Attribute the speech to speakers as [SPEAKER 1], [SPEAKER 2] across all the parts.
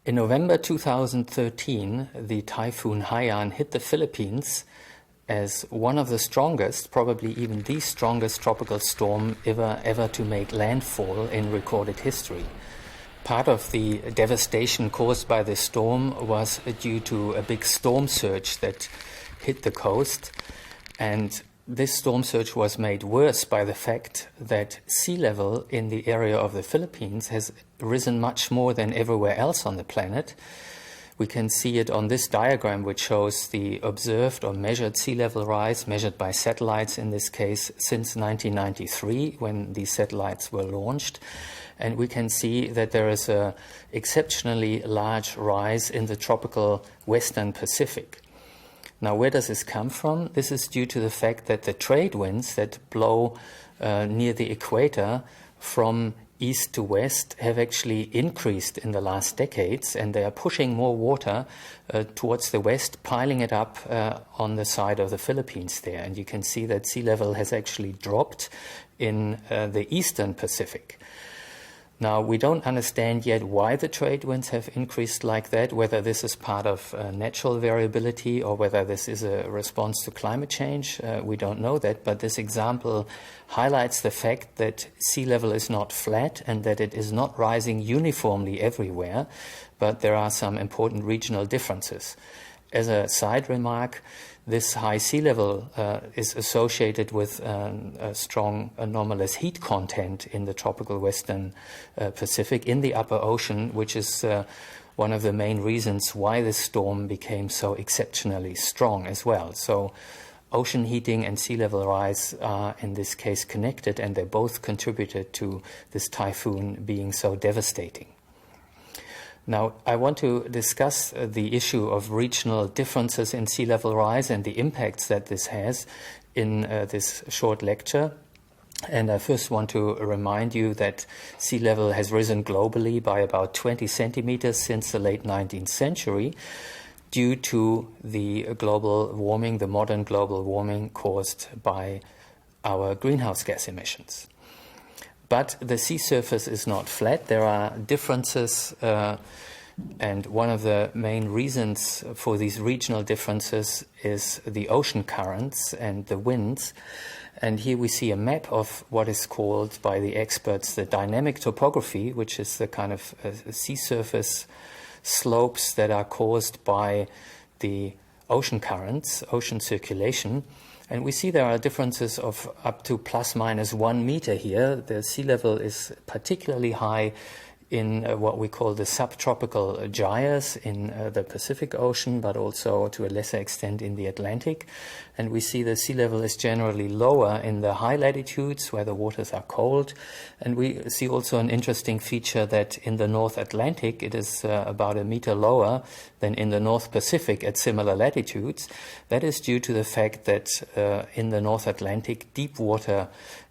[SPEAKER 1] In November 2013, the typhoon Haiyan hit the Philippines as one of the strongest, probably even the strongest tropical storm ever to make landfall in recorded history. Part of the devastation caused by the storm was due to a big storm surge that hit the coast, and this storm surge was made worse by the fact that sea level in the area of the Philippines has risen much more than everywhere else on the planet. We can see it on this diagram, which shows the observed or measured sea level rise, measured by satellites in this case, since 1993, when these satellites were launched. And we can see that there is an exceptionally large rise in the tropical Western Pacific. Now, where does this come from? This is due to the fact that the trade winds that blow near the equator from east to west have actually increased in the last decades, and they are pushing more water towards the west, piling it up on the side of the Philippines there. And you can see that sea level has actually dropped in the eastern Pacific. Now, we don't understand yet why the trade winds have increased like that, whether this is part of natural variability or whether this is a response to climate change. We don't know that, but this example highlights the fact that sea level is not flat and that it is not rising uniformly everywhere, but there are some important regional differences. As a side remark, this high sea level is associated with a strong anomalous heat content in the tropical Western Pacific, in the upper ocean, which is one of the main reasons why this storm became so exceptionally strong as well. So ocean heating and sea level rise are in this case connected, and they both contributed to this typhoon being so devastating. Now, I want to discuss the issue of regional differences in sea level rise and the impacts that this has in this short lecture. And I first want to remind you that sea level has risen globally by about 20 centimeters since the late 19th century due to the global warming, the modern global warming caused by our greenhouse gas emissions. But the sea surface is not flat. There are differences, and one of the main reasons for these regional differences is the ocean currents and the winds. And here we see a map of what is called by the experts the dynamic topography, which is the kind of sea surface slopes that are caused by the ocean currents, ocean circulation. And we see there are differences of up to plus minus 1 meter here. The sea level is particularly high in what we call the subtropical gyres in the Pacific Ocean, but also to a lesser extent in the Atlantic. And we see the sea level is generally lower in the high latitudes where the waters are cold. And we see also an interesting feature that in the North Atlantic it is about a meter lower than in the North Pacific at similar latitudes. That is due to the fact that in the North Atlantic deep water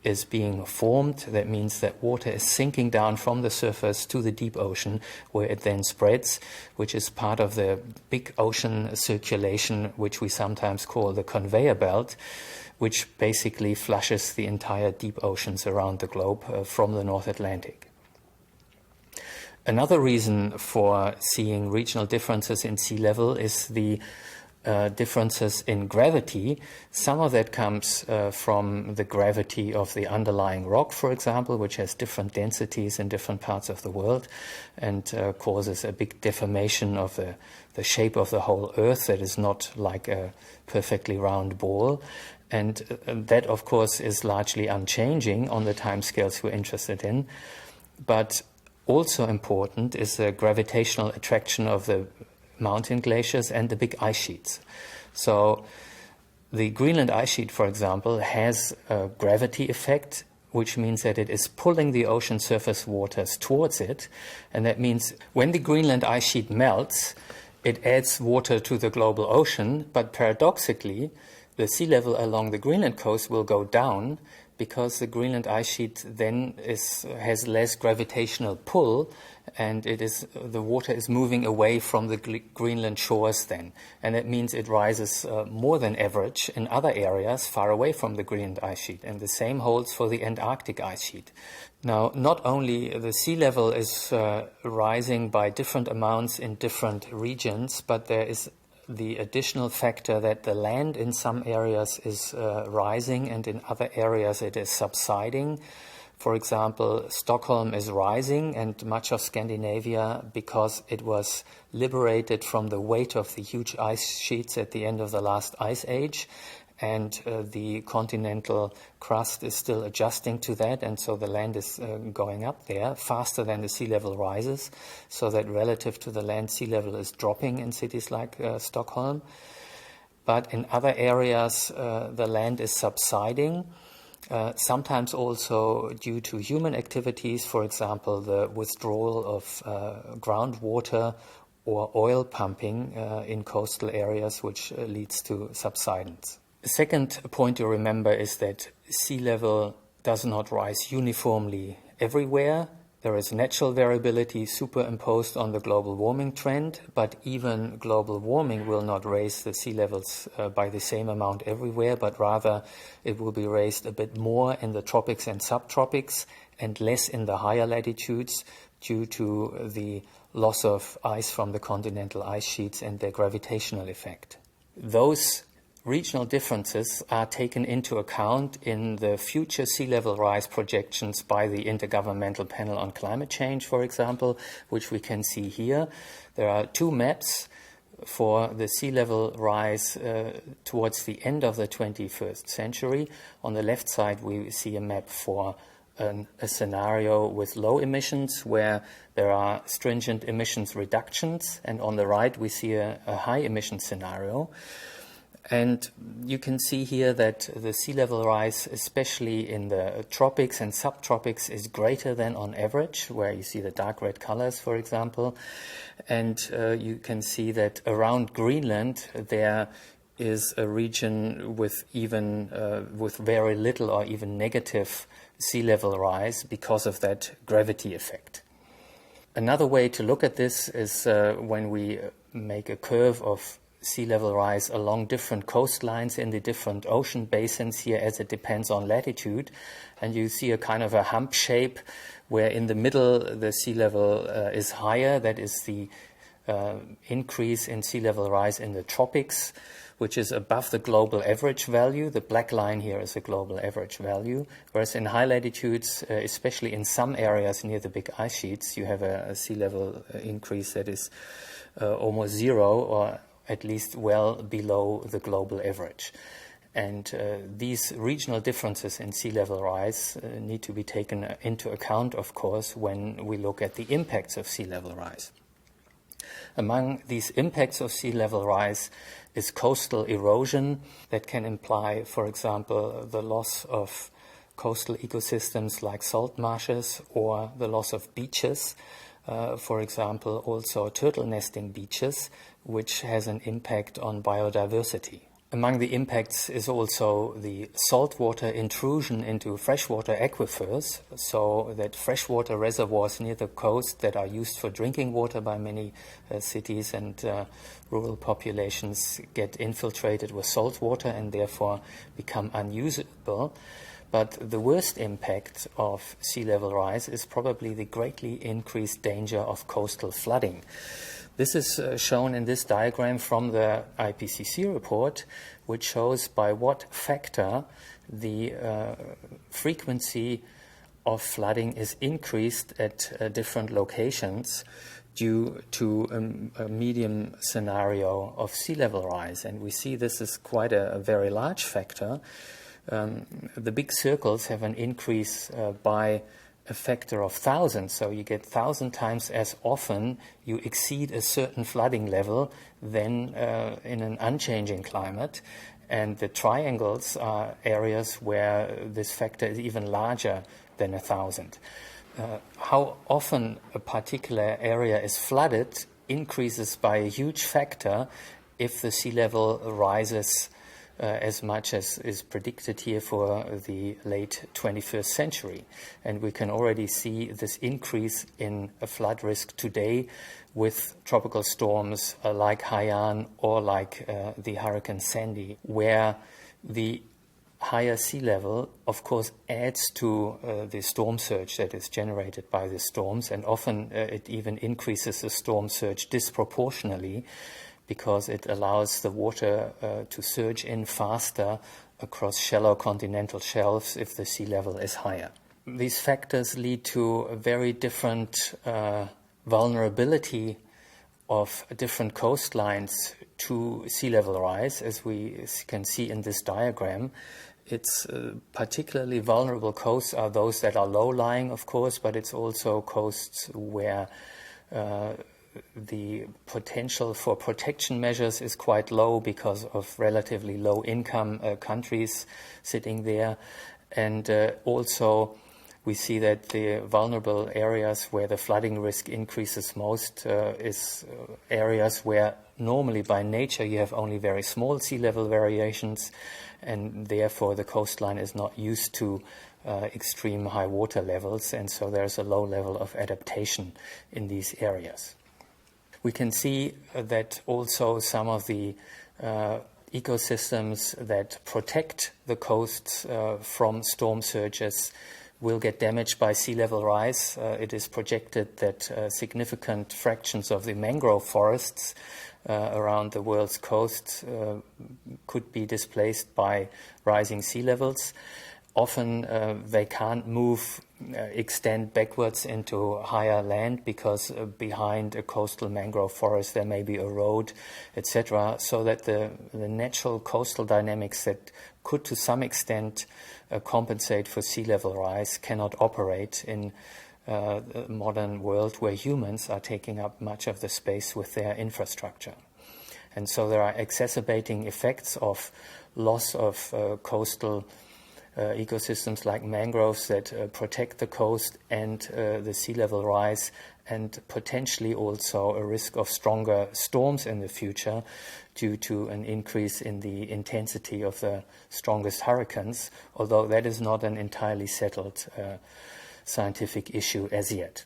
[SPEAKER 1] is being formed. That means that water is sinking down from the surface to the deep ocean, where it then spreads, which is part of the big ocean circulation, which we sometimes call the conveyor belt, which basically flushes the entire deep oceans around the globe from the North Atlantic. Another reason for seeing regional differences in sea level is the differences in gravity. Some of that comes from the gravity of the underlying rock, for example, which has different densities in different parts of the world and causes a big deformation of the shape of the whole Earth that is not like a perfectly round ball. And that, of course, is largely unchanging on the timescales we're interested in. But also important is the gravitational attraction of the mountain glaciers and the big ice sheets. So the Greenland ice sheet, for example, has a gravity effect, which means that it is pulling the ocean surface waters towards it. And that means when the Greenland ice sheet melts, it adds water to the global ocean, but paradoxically, the sea level along the Greenland coast will go down because the Greenland ice sheet then has less gravitational pull, and the water is moving away from the Greenland shores then. And that means it rises more than average in other areas far away from the Greenland ice sheet. And the same holds for the Antarctic ice sheet. Now, not only the sea level is rising by different amounts in different regions, but there is the additional factor that the land in some areas is rising and in other areas it is subsiding. For example, Stockholm is rising and much of Scandinavia because it was liberated from the weight of the huge ice sheets at the end of the last ice age. And the continental crust is still adjusting to that, and so the land is going up there faster than the sea level rises, so that relative to the land, sea level is dropping in cities like Stockholm. But in other areas, the land is subsiding, sometimes also due to human activities, for example, the withdrawal of groundwater or oil pumping in coastal areas, which leads to subsidence. The second point to remember is that sea level does not rise uniformly everywhere. There is natural variability superimposed on the global warming trend, but even global warming will not raise the sea levels by the same amount everywhere, but rather it will be raised a bit more in the tropics and subtropics and less in the higher latitudes due to the loss of ice from the continental ice sheets and their gravitational effect. Those regional differences are taken into account in the future sea level rise projections by the Intergovernmental Panel on Climate Change, for example, which we can see here. There are two maps for the sea level rise towards the end of the 21st century. On the left side, we see a map for a scenario with low emissions where there are stringent emissions reductions, and on the right, we see a high emission scenario. And you can see here that the sea level rise, especially in the tropics and subtropics, is greater than on average, where you see the dark red colors, for example. And you can see that around Greenland, there is a region with with very little or even negative sea level rise because of that gravity effect. Another way to look at this is when we make a curve of sea level rise along different coastlines in the different ocean basins here, as it depends on latitude, and you see a kind of a hump shape where in the middle the sea level is higher. That is the increase in sea level rise in the tropics, which is above the global average value. The black line here is a global average value, whereas in high latitudes, especially in some areas near the big ice sheets, you have a sea level increase that is almost zero, or at least well below the global average. And these regional differences in sea level rise need to be taken into account, of course, when we look at the impacts of sea level rise. Among these impacts of sea level rise is coastal erosion that can imply, for example, the loss of coastal ecosystems like salt marshes or the loss of beaches. For example, also turtle nesting beaches, which has an impact on biodiversity. Among the impacts is also the saltwater intrusion into freshwater aquifers, so that freshwater reservoirs near the coast that are used for drinking water by many cities and rural populations get infiltrated with saltwater and therefore become unusable. But the worst impact of sea level rise is probably the greatly increased danger of coastal flooding. This is shown in this diagram from the IPCC report, which shows by what factor the frequency of flooding is increased at different locations due to a medium scenario of sea level rise. And we see this is quite a very large factor. The big circles have an increase by a factor of 1,000, so you get 1,000 times as often you exceed a certain flooding level than in an unchanging climate. And the triangles are areas where this factor is even larger than 1,000. How often a particular area is flooded increases by a huge factor if the sea level rises as much as is predicted here for the late 21st century. And we can already see this increase in a flood risk today with tropical storms like Haiyan or like the Hurricane Sandy, where the higher sea level, of course, adds to the storm surge that is generated by the storms, and often it even increases the storm surge disproportionately, because it allows the water to surge in faster across shallow continental shelves if the sea level is higher. These factors lead to a very different vulnerability of different coastlines to sea level rise, as we can see in this diagram. It's particularly vulnerable coasts are those that are low-lying, of course, but it's also coasts where the potential for protection measures is quite low because of relatively low-income countries sitting there. And also we see that the vulnerable areas where the flooding risk increases most is areas where normally by nature you have only very small sea level variations, and therefore the coastline is not used to extreme high water levels, and so there's a low level of adaptation in these areas. We can see that also some of the ecosystems that protect the coasts from storm surges will get damaged by sea level rise. It is projected that significant fractions of the mangrove forests around the world's coasts could be displaced by rising sea levels. Often they can't extend backwards into higher land because behind a coastal mangrove forest there may be a road, etc., so that the natural coastal dynamics that could to some extent compensate for sea level rise cannot operate in a modern world where humans are taking up much of the space with their infrastructure. And so there are exacerbating effects of loss of coastal ecosystems like mangroves that protect the coast and the sea level rise, and potentially also a risk of stronger storms in the future due to an increase in the intensity of the strongest hurricanes, although that is not an entirely settled scientific issue as yet.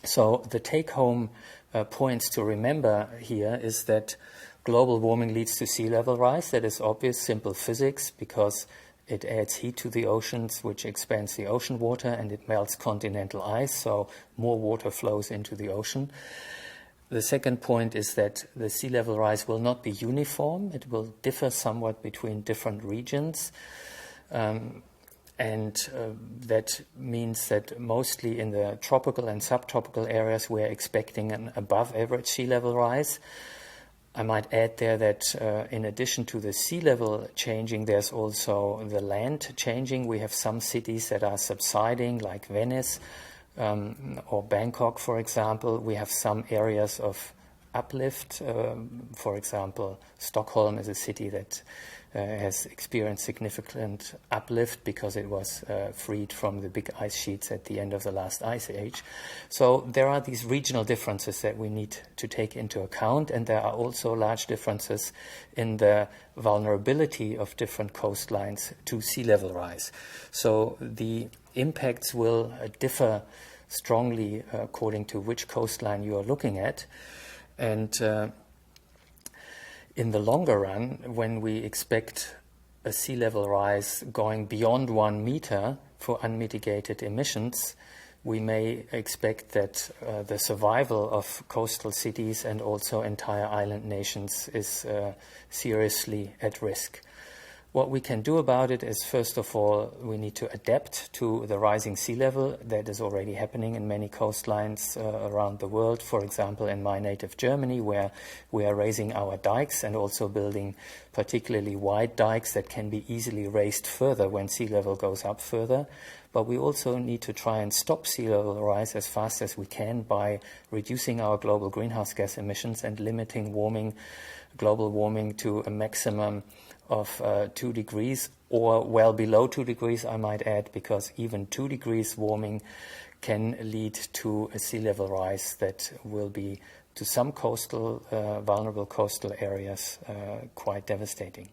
[SPEAKER 1] So the take-home points to remember here is that global warming leads to sea level rise. That is obvious, simple physics, because it adds heat to the oceans, which expands the ocean water, and it melts continental ice, so more water flows into the ocean. The second point is that the sea level rise will not be uniform. It will differ somewhat between different regions. That means that mostly in the tropical and subtropical areas we're expecting an above average sea level rise. I might add there that in addition to the sea level changing, there's also the land changing. We have some cities that are subsiding, like Venice or Bangkok, for example. We have some areas of uplift. For example, Stockholm is a city that has experienced significant uplift because it was freed from the big ice sheets at the end of the last ice age. So there are these regional differences that we need to take into account, and there are also large differences in the vulnerability of different coastlines to sea level rise. So the impacts will differ strongly according to which coastline you are looking at. And in the longer run, when we expect a sea level rise going beyond 1 meter for unmitigated emissions, we may expect that the survival of coastal cities and also entire island nations is seriously at risk. What we can do about it is, first of all, we need to adapt to the rising sea level. That is already happening in many coastlines around the world. For example, in my native Germany, where we are raising our dikes and also building particularly wide dikes that can be easily raised further when sea level goes up further. But we also need to try and stop sea level rise as fast as we can by reducing our global greenhouse gas emissions and limiting global warming to a maximum of 2 degrees, or well below 2 degrees, I might add, because even 2 degrees warming can lead to a sea level rise that will be, to some vulnerable coastal areas, quite devastating.